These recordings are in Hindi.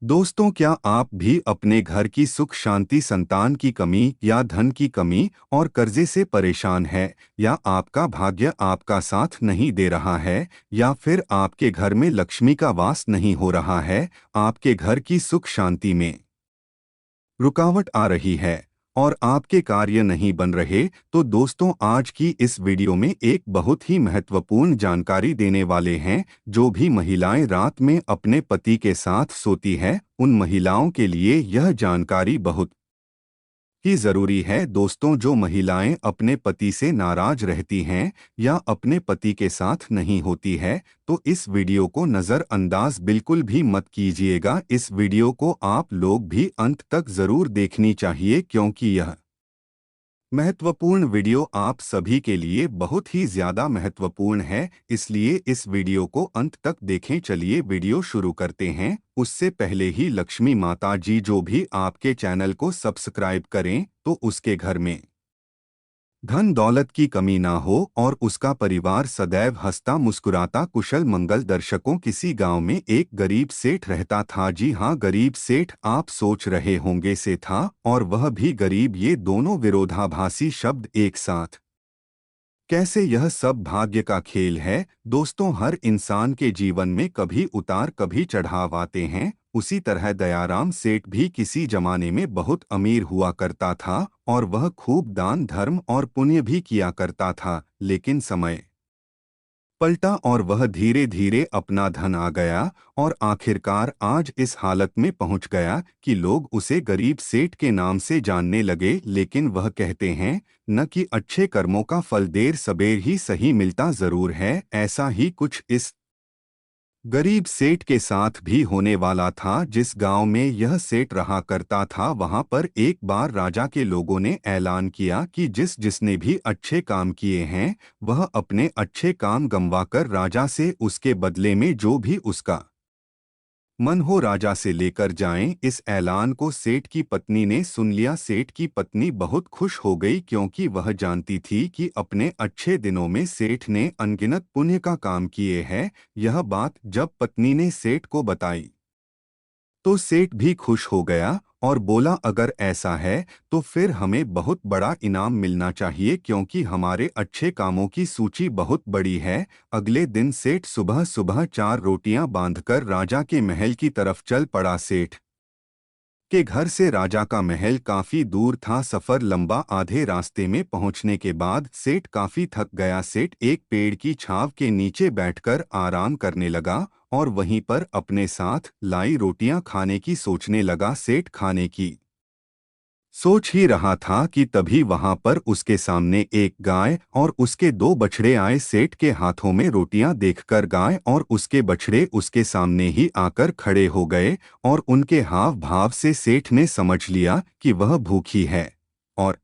दोस्तों, क्या आप भी अपने घर की सुख शांति, संतान की कमी या धन की कमी और कर्जे से परेशान हैं? या आपका भाग्य आपका साथ नहीं दे रहा है, या फिर आपके घर में लक्ष्मी का वास नहीं हो रहा है, आपके घर की सुख शांति में रुकावट आ रही है और आपके कार्य नहीं बन रहे? तो दोस्तों, आज की इस वीडियो में एक बहुत ही महत्वपूर्ण जानकारी देने वाले हैं। जो भी महिलाएं रात में अपने पति के साथ सोती हैं, उन महिलाओं के लिए यह जानकारी बहुत ही जरूरी है। दोस्तों, जो महिलाएं अपने पति से नाराज रहती हैं या अपने पति के साथ नहीं होती है, तो इस वीडियो को नज़रअंदाज बिल्कुल भी मत कीजिएगा। इस वीडियो को आप लोग भी अंत तक जरूर देखनी चाहिए, क्योंकि यह महत्वपूर्ण वीडियो आप सभी के लिए बहुत ही ज्यादा महत्वपूर्ण है। इसलिए इस वीडियो को अंत तक देखें। चलिए वीडियो शुरू करते हैं। उससे पहले ही लक्ष्मी माता जी जो भी आपके चैनल को सब्सक्राइब करें, तो उसके घर में धन दौलत की कमी ना हो और उसका परिवार सदैव हंसता मुस्कुराता कुशल मंगल। दर्शकों, किसी गांव में एक गरीब सेठ रहता था। जी हाँ, गरीब सेठ। आप सोच रहे होंगे से था और वह भी गरीब, ये दोनों विरोधाभासी शब्द एक साथ कैसे? यह सब भाग्य का खेल है। दोस्तों, हर इंसान के जीवन में कभी उतार कभी चढ़ाव आते हैं। उसी तरह दयाराम सेठ भी किसी जमाने में बहुत अमीर हुआ करता था और वह खूब दान धर्म और पुण्य भी किया करता था। लेकिन समय पलटा और वह धीरे धीरे अपना धन आ गया और आखिरकार आज इस हालत में पहुंच गया कि लोग उसे गरीब सेठ के नाम से जानने लगे। लेकिन वह कहते हैं न कि अच्छे कर्मों का फल देर सबेर ही सही मिलता जरूर है। ऐसा ही कुछ इस गरीब सेठ के साथ भी होने वाला था। जिस गांव में यह सेठ रहा करता था, वहां पर एक बार राजा के लोगों ने ऐलान किया कि जिसने भी अच्छे काम किए हैं, वह अपने अच्छे काम गंवाकर राजा से उसके बदले में जो भी उसका मन हो राजा से लेकर जाएं। इस ऐलान को सेठ की पत्नी ने सुन लिया। सेठ की पत्नी बहुत खुश हो गई, क्योंकि वह जानती थी कि अपने अच्छे दिनों में सेठ ने अनगिनत पुण्य का काम किए हैं। यह बात जब पत्नी ने सेठ को बताई, तो सेठ भी खुश हो गया और बोला, अगर ऐसा है तो फिर हमें बहुत बड़ा इनाम मिलना चाहिए, क्योंकि हमारे अच्छे कामों की सूची बहुत बड़ी है। अगले दिन सेठ सुबह सुबह 4 रोटियां बांधकर राजा के महल की तरफ चल पड़ा। सेठ के घर से राजा का महल काफी दूर था। सफर लंबा। आधे रास्ते में पहुंचने के बाद सेठ काफी थक गया। सेठ एक पेड़ की छांव के नीचे बैठकर आराम करने लगा और वहीं पर अपने साथ लाई रोटियां खाने की सोचने लगा। सेठ खाने की सोच ही रहा था कि तभी वहां पर उसके सामने एक गाय और उसके 2 बछड़े आए। सेठ के हाथों में रोटियां देखकर गाय और उसके बछड़े उसके सामने ही आकर खड़े हो गए और उनके हाव भाव से सेठ ने समझ लिया कि वह भूखी है और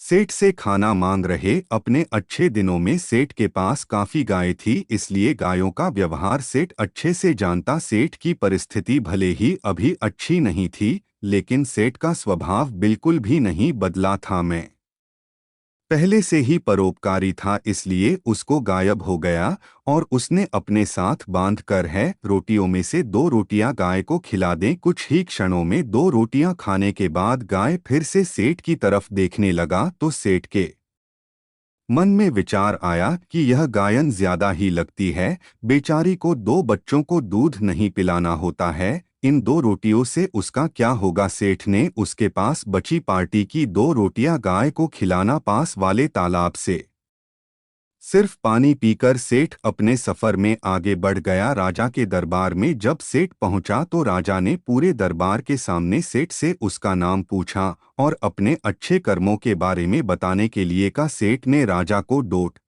सेठ से खाना मांग रहे। अपने अच्छे दिनों में सेठ के पास काफी गाय थी, इसलिए गायों का व्यवहार सेठ अच्छे से जानता। सेठ की परिस्थिति भले ही अभी अच्छी नहीं थी, लेकिन सेठ का स्वभाव बिल्कुल भी नहीं बदला था। मैं पहले से ही परोपकारी था, इसलिए उसको गायब हो गया और उसने अपने साथ बांध कर है रोटियों में से 2 रोटियां गाय को खिला दें। कुछ ही क्षणों में 2 रोटियां खाने के बाद गाय फिर से सेठ की तरफ देखने लगा, तो सेठ के मन में विचार आया कि यह गायन ज्यादा ही लगती है। बेचारी को 2 बच्चों को दूध नहीं पिलाना होता है, इन 2 रोटियों से उसका क्या होगा? सेठ ने उसके पास बची पार्टी की 2 रोटियां गाय को खिलाना पास वाले तालाब से सिर्फ पानी पीकर सेठ अपने सफर में आगे बढ़ गया। राजा के दरबार में जब सेठ पहुंचा, तो राजा ने पूरे दरबार के सामने सेठ से उसका नाम पूछा और अपने अच्छे कर्मों के बारे में बताने के लिए कहा। सेठ ने राजा को डोट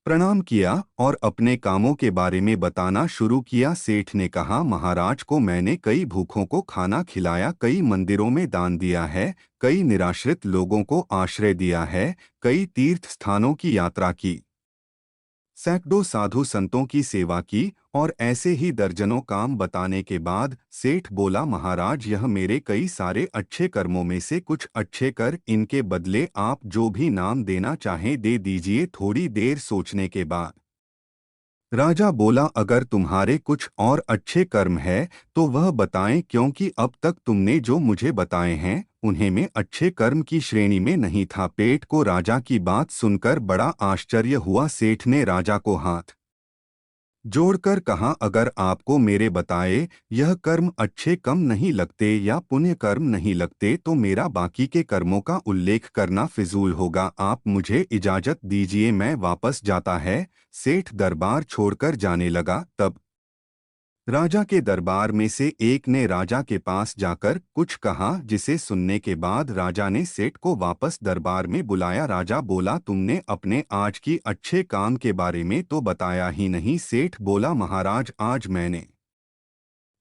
प्रणाम किया और अपने कामों के बारे में बताना शुरू किया। सेठ ने कहा, महाराज को मैंने कई भूखों को खाना खिलाया, कई मंदिरों में दान दिया है, कई निराश्रित लोगों को आश्रय दिया है, कई तीर्थ स्थानों की यात्रा की, सैकड़ों साधु संतों की सेवा की और ऐसे ही दर्जनों काम बताने के बाद सेठ बोला, महाराज यह मेरे कई सारे अच्छे कर्मों में से कुछ अच्छे कर, इनके बदले आप जो भी नाम देना चाहें दे दीजिए। थोड़ी देर सोचने के बाद राजा बोला, अगर तुम्हारे कुछ और अच्छे कर्म है तो वह बताएं, क्योंकि अब तक तुमने जो मुझे बताए हैं उन्हें में अच्छे कर्म की श्रेणी में नहीं था। पेट को राजा की बात सुनकर बड़ा आश्चर्य हुआ। सेठ ने राजा को हाथ जोड़कर कहा, अगर आपको मेरे बताए यह कर्म अच्छे कम नहीं लगते या पुण्य कर्म नहीं लगते तो मेरा बाकी के कर्मों का उल्लेख करना फिजूल होगा। आप मुझे इजाजत दीजिए, मैं वापस जाता है। सेठ दरबार छोड़कर जाने लगा। तब राजा के दरबार में से एक ने राजा के पास जाकर कुछ कहा, जिसे सुनने के बाद राजा ने सेठ को वापस दरबार में बुलाया। राजा बोला, तुमने अपने आज की अच्छे काम के बारे में तो बताया ही नहीं। सेठ बोला, महाराज आज मैंने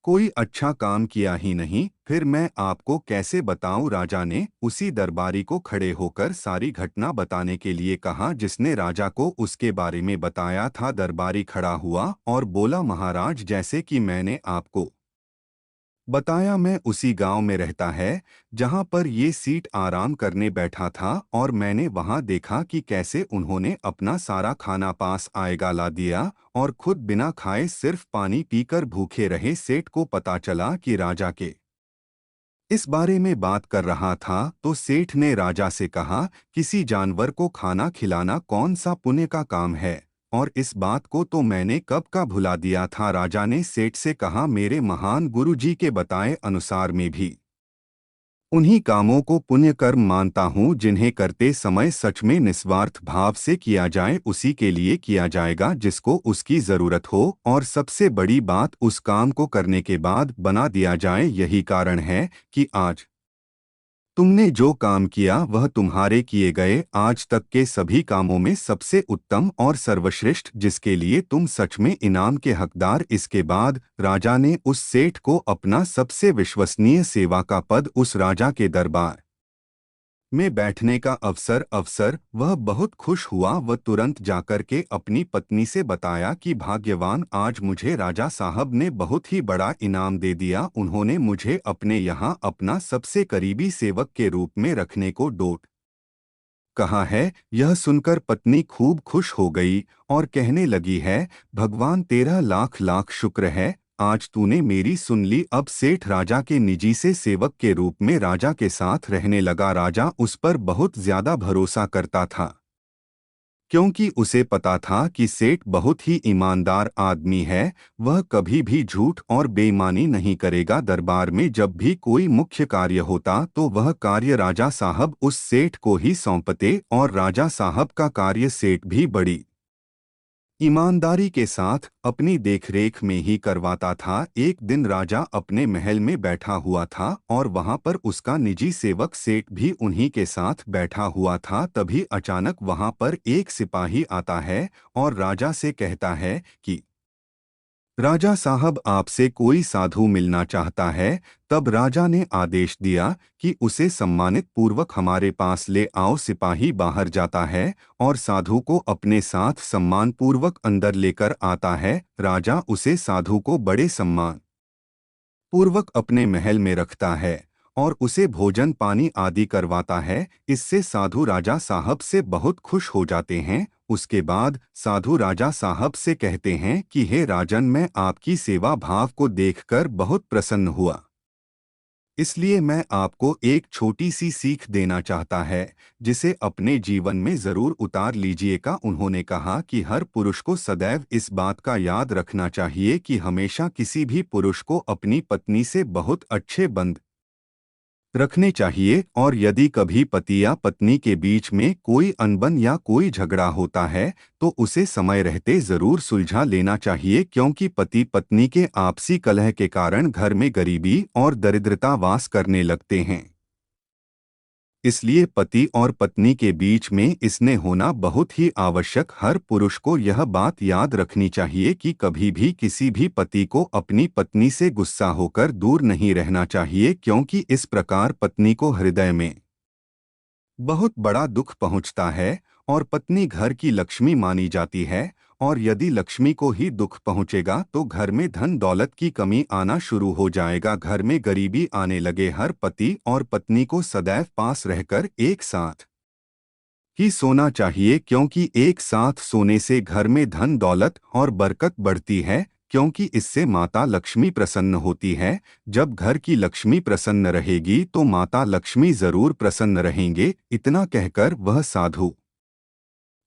कोई अच्छा काम किया ही नहीं, फिर मैं आपको कैसे बताऊं। राजा ने उसी दरबारी को खड़े होकर सारी घटना बताने के लिए कहा जिसने राजा को उसके बारे में बताया था। दरबारी खड़ा हुआ और बोला, महाराज जैसे कि मैंने आपको बताया, मैं उसी गांव में रहता है जहां पर ये सीट आराम करने बैठा था, और मैंने वहां देखा कि कैसे उन्होंने अपना सारा खाना पास आएगा ला दिया और खुद बिना खाए सिर्फ पानी पीकर भूखे रहे। सेठ को पता चला कि राजा के इस बारे में बात कर रहा था, तो सेठ ने राजा से कहा, किसी जानवर को खाना खिलाना कौन सा पुण्य का काम है, और इस बात को तो मैंने कब का भुला दिया था। राजा ने सेठ से कहा, मेरे महान गुरुजी के बताए अनुसार मैं भी उन्हीं कामों को पुण्य कर्म मानता हूँ जिन्हें करते समय सच में निस्वार्थ भाव से किया जाए, उसी के लिए किया जाएगा जिसको उसकी जरूरत हो, और सबसे बड़ी बात उस काम को करने के बाद बना दिया जाए। यही कारण है कि आज तुमने जो काम किया वह तुम्हारे किए गए आज तक के सभी कामों में सबसे उत्तम और सर्वश्रेष्ठ, जिसके लिए तुम सच में इनाम के हकदार। इसके बाद राजा ने उस सेठ को अपना सबसे विश्वसनीय सेवा का पद, उस राजा के दरबार में बैठने का अवसर वह बहुत खुश हुआ। वह तुरंत जाकर के अपनी पत्नी से बताया कि भाग्यवान, आज मुझे राजा साहब ने बहुत ही बड़ा इनाम दे दिया। उन्होंने मुझे अपने यहाँ अपना सबसे करीबी सेवक के रूप में रखने को डोट कहा है। यह सुनकर पत्नी खूब खुश हो गई और कहने लगी है, भगवान तेरा लाख लाख शुक्र है, आज तूने मेरी सुन ली। अब सेठ राजा के निजी से सेवक के रूप में राजा के साथ रहने लगा। राजा उस पर बहुत ज्यादा भरोसा करता था, क्योंकि उसे पता था कि सेठ बहुत ही ईमानदार आदमी है। वह कभी भी झूठ और बेईमानी नहीं करेगा। दरबार में जब भी कोई मुख्य कार्य होता तो वह कार्य राजा साहब उस सेठ को ही सौंपते, और राजा साहब का कार्य सेठ भी बड़ी ईमानदारी के साथ अपनी देखरेख में ही करवाता था। एक दिन राजा अपने महल में बैठा हुआ था और वहां पर उसका निजी सेवक सेठ भी उन्हीं के साथ बैठा हुआ था। तभी अचानक वहां पर एक सिपाही आता है और राजा से कहता है कि राजा साहब आपसे कोई साधु मिलना चाहता है। तब राजा ने आदेश दिया कि उसे सम्मानित पूर्वक हमारे पास ले आओ। सिपाही बाहर जाता है और साधु को अपने साथ सम्मान पूर्वक अंदर लेकर आता है। राजा उसे साधु को बड़े सम्मान पूर्वक अपने महल में रखता है और उसे भोजन पानी आदि करवाता है। इससे साधु राजा साहब से बहुत खुश हो जाते हैं। उसके बाद साधु राजा साहब से कहते हैं कि हे राजन, मैं आपकी सेवा भाव को देखकर बहुत प्रसन्न हुआ, इसलिए मैं आपको एक छोटी सी सीख देना चाहता है, जिसे अपने जीवन में जरूर उतार लीजिएगा। उन्होंने कहा कि हर पुरुष को सदैव इस बात का याद रखना चाहिए कि हमेशा किसी भी पुरुष को अपनी पत्नी से बहुत अच्छे बंध रखने चाहिए, और यदि कभी पति या पत्नी के बीच में कोई अनबन या कोई झगड़ा होता है तो उसे समय रहते जरूर सुलझा लेना चाहिए, क्योंकि पति पत्नी के आपसी कलह के कारण घर में गरीबी और दरिद्रता वास करने लगते हैं। इसलिए पति और पत्नी के बीच में इसने होना बहुत ही आवश्यक। हर पुरुष को यह बात याद रखनी चाहिए कि कभी भी किसी भी पति को अपनी पत्नी से गुस्सा होकर दूर नहीं रहना चाहिए, क्योंकि इस प्रकार पत्नी को हृदय में बहुत बड़ा दुख पहुंचता है, और पत्नी घर की लक्ष्मी मानी जाती है। और यदि लक्ष्मी को ही दुख पहुंचेगा तो घर में धन दौलत की कमी आना शुरू हो जाएगा, घर में गरीबी आने लगे। हर पति और पत्नी को सदैव पास रहकर एक साथ ही सोना चाहिए, क्योंकि एक साथ सोने से घर में धन दौलत और बरकत बढ़ती है, क्योंकि इससे माता लक्ष्मी प्रसन्न होती है। जब घर की लक्ष्मी प्रसन्न रहेगी तो माता लक्ष्मी जरूर प्रसन्न रहेंगे। इतना कहकर वह साधु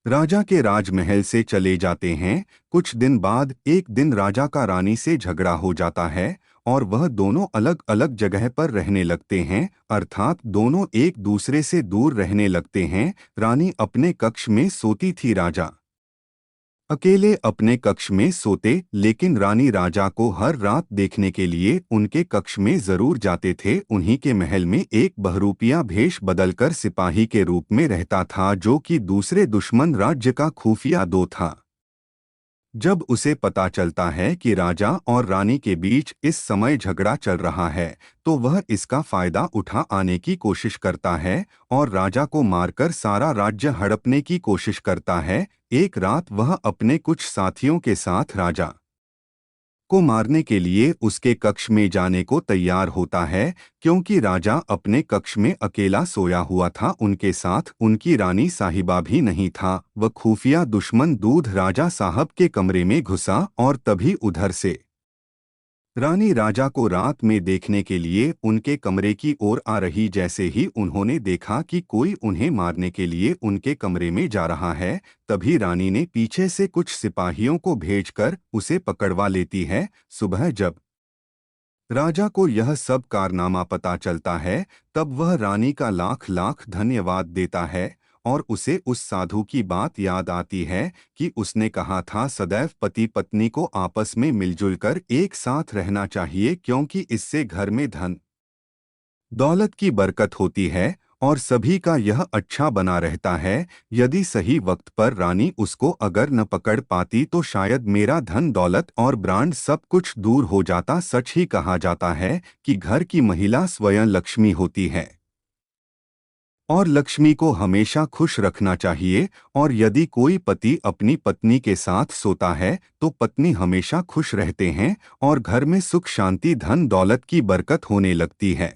राजा के राजमहल से चले जाते हैं। कुछ दिन बाद एक दिन राजा का रानी से झगड़ा हो जाता है और वह दोनों अलग अलग जगह पर रहने लगते हैं, अर्थात दोनों एक दूसरे से दूर रहने लगते हैं। रानी अपने कक्ष में सोती थी, राजा अकेले अपने कक्ष में सोते, लेकिन रानी राजा को हर रात देखने के लिए उनके कक्ष में जरूर जाते थे। उन्हीं के महल में एक बहरूपिया भेष बदलकर सिपाही के रूप में रहता था, जो कि दूसरे दुश्मन राज्य का खुफिया दो था। जब उसे पता चलता है कि राजा और रानी के बीच इस समय झगड़ा चल रहा है, तो वह इसका फायदा उठा आने की कोशिश करता है और राजा को मारकर सारा राज्य हड़पने की कोशिश करता है। एक रात वह अपने कुछ साथियों के साथ राजा को मारने के लिए उसके कक्ष में जाने को तैयार होता है, क्योंकि राजा अपने कक्ष में अकेला सोया हुआ था। उनके साथ उनकी रानी साहिबा भी नहीं था। वह खुफिया दुश्मन दूध राजा साहब के कमरे में घुसा और तभी उधर से रानी राजा को रात में देखने के लिए उनके कमरे की ओर आ रही। जैसे ही उन्होंने देखा कि कोई उन्हें मारने के लिए उनके कमरे में जा रहा है, तभी रानी ने पीछे से कुछ सिपाहियों को भेजकर उसे पकड़वा लेती है। सुबह जब राजा को यह सब कारनामा पता चलता है, तब वह रानी का लाख लाख धन्यवाद देता है और उसे उस साधु की बात याद आती है कि उसने कहा था सदैव पति पत्नी को आपस में मिलजुल कर एक साथ रहना चाहिए, क्योंकि इससे घर में धन दौलत की बरकत होती है और सभी का यह अच्छा बना रहता है। यदि सही वक्त पर रानी उसको अगर न पकड़ पाती तो शायद मेरा धन दौलत और ब्रांड सब कुछ दूर हो जाता। सच ही कहा जाता है कि घर की महिला स्वयं लक्ष्मी होती है और लक्ष्मी को हमेशा खुश रखना चाहिए। और यदि कोई पति अपनी पत्नी के साथ सोता है तो पत्नी हमेशा खुश रहते हैं और घर में सुख शांति धन दौलत की बरकत होने लगती है।